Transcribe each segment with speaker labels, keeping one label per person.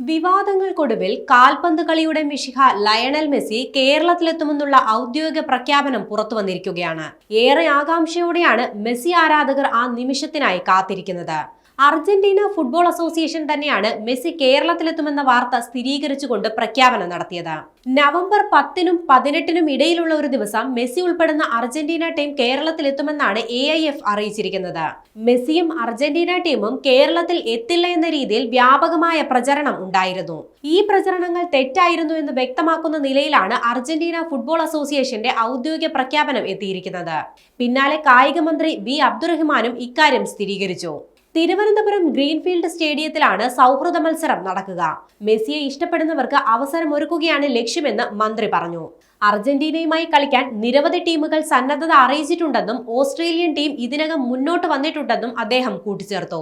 Speaker 1: വിവാദങ്ങൾക്കൊടുവിൽ കാൽപന്ത് കളിയുടെ മിശിഹ Lionel Messi കേരളത്തിലെത്തുമെന്നുള്ള ഔദ്യോഗിക പ്രഖ്യാപനം പുറത്തുവന്നിരിക്കുകയാണ്. ഏറെ ആകാംക്ഷയോടെയാണ് മെസ്സി ആരാധകർ ആ നിമിഷത്തിനായി കാത്തിരിക്കുന്നത്. അർജന്റീന ഫുട്ബോൾ അസോസിയേഷൻ തന്നെയാണ് മെസ്സി കേരളത്തിലെത്തുമെന്ന വാർത്ത സ്ഥിരീകരിച്ചുകൊണ്ട് പ്രഖ്യാപനം നടത്തിയത്. നവംബർ 10-നും 18-നും ഇടയിലുള്ള ഒരു ദിവസം മെസ്സി ഉൾപ്പെടുന്ന അർജന്റീന ടീം കേരളത്തിലെത്തുമെന്നാണ് AIF അറിയിച്ചിരിക്കുന്നത്. മെസ്സിയും അർജന്റീന ടീമും കേരളത്തിൽ എത്തില്ല എന്ന രീതിയിൽ വ്യാപകമായ പ്രചരണം ഉണ്ടായിരുന്നു. ഈ പ്രചരണങ്ങൾ തെറ്റായിരുന്നു എന്ന് വ്യക്തമാക്കുന്ന നിലയിലാണ് അർജന്റീന ഫുട്ബോൾ അസോസിയേഷന്റെ ഔദ്യോഗിക പ്രഖ്യാപനം എത്തിയിരിക്കുന്നത്. പിന്നാലെ കായിക മന്ത്രി V അബ്ദുറഹിമാനും ഇക്കാര്യം സ്ഥിരീകരിച്ചു. തിരുവനന്തപുരം ഗ്രീൻഫീൽഡ് സ്റ്റേഡിയത്തിലാണ് സൗഹൃദ മത്സരം നടക്കുക. മെസ്സിയെ ഇഷ്ടപ്പെടുന്നവർക്ക് അവസരമൊരുക്കുകയാണ് ലക്ഷ്യമെന്ന് മന്ത്രി പറഞ്ഞു. അർജന്റീനയുമായി കളിക്കാൻ നിരവധി ടീമുകൾ സന്നദ്ധത അറിയിച്ചിട്ടുണ്ടെന്നും ഓസ്ട്രേലിയൻ ടീം ഇതിനകം മുന്നോട്ട് വന്നിട്ടുണ്ടെന്നും അദ്ദേഹം കൂട്ടിച്ചേർത്തു.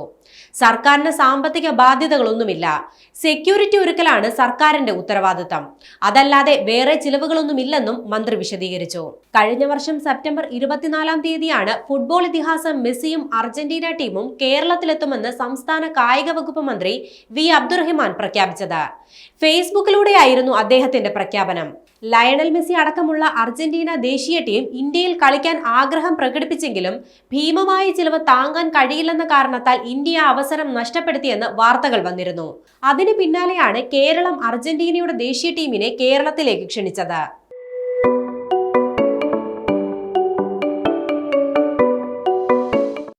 Speaker 1: സർക്കാരിന് സാമ്പത്തിക ബാധ്യതകളൊന്നുമില്ല. സെക്യൂരിറ്റി ഒരുക്കലാണ് സർക്കാരിന്റെ ഉത്തരവാദിത്തം. അതല്ലാതെ വേറെ ചിലവുകളൊന്നുമില്ലെന്നും മന്ത്രി വിശദീകരിച്ചു. കഴിഞ്ഞ വർഷം സെപ്റ്റംബർ 24-ാം തീയതിയാണ് ഫുട്ബോൾ ഇതിഹാസം മെസ്സിയും അർജന്റീന ടീമും കേരളത്തിലെത്തുമെന്ന് സംസ്ഥാന കായിക വകുപ്പ് മന്ത്രി V അബ്ദുറഹിമാൻ പ്രഖ്യാപിച്ചത്. ഫേസ്ബുക്കിലൂടെയായിരുന്നു അദ്ദേഹത്തിന്റെ പ്രഖ്യാപനം. ലയണൽ മെസ്സി അടക്കമുള്ള അർജന്റീന ദേശീയ ടീം ഇന്ത്യയിൽ കളിക്കാൻ ആഗ്രഹം പ്രകടിപ്പിച്ചെങ്കിലും ഭീമമായ ചിലവ് താങ്ങാൻ കഴിയില്ലെന്ന കാരണത്താൽ ഇന്ത്യ അവസരം നഷ്ടപ്പെടുത്തിയെന്ന് വാർത്തകൾ വന്നിരുന്നു. അതിന് പിന്നാലെയാണ് കേരളം അർജന്റീനയുടെ ദേശീയ ടീമിനെ കേരളത്തിലേക്ക് ക്ഷണിച്ചത്.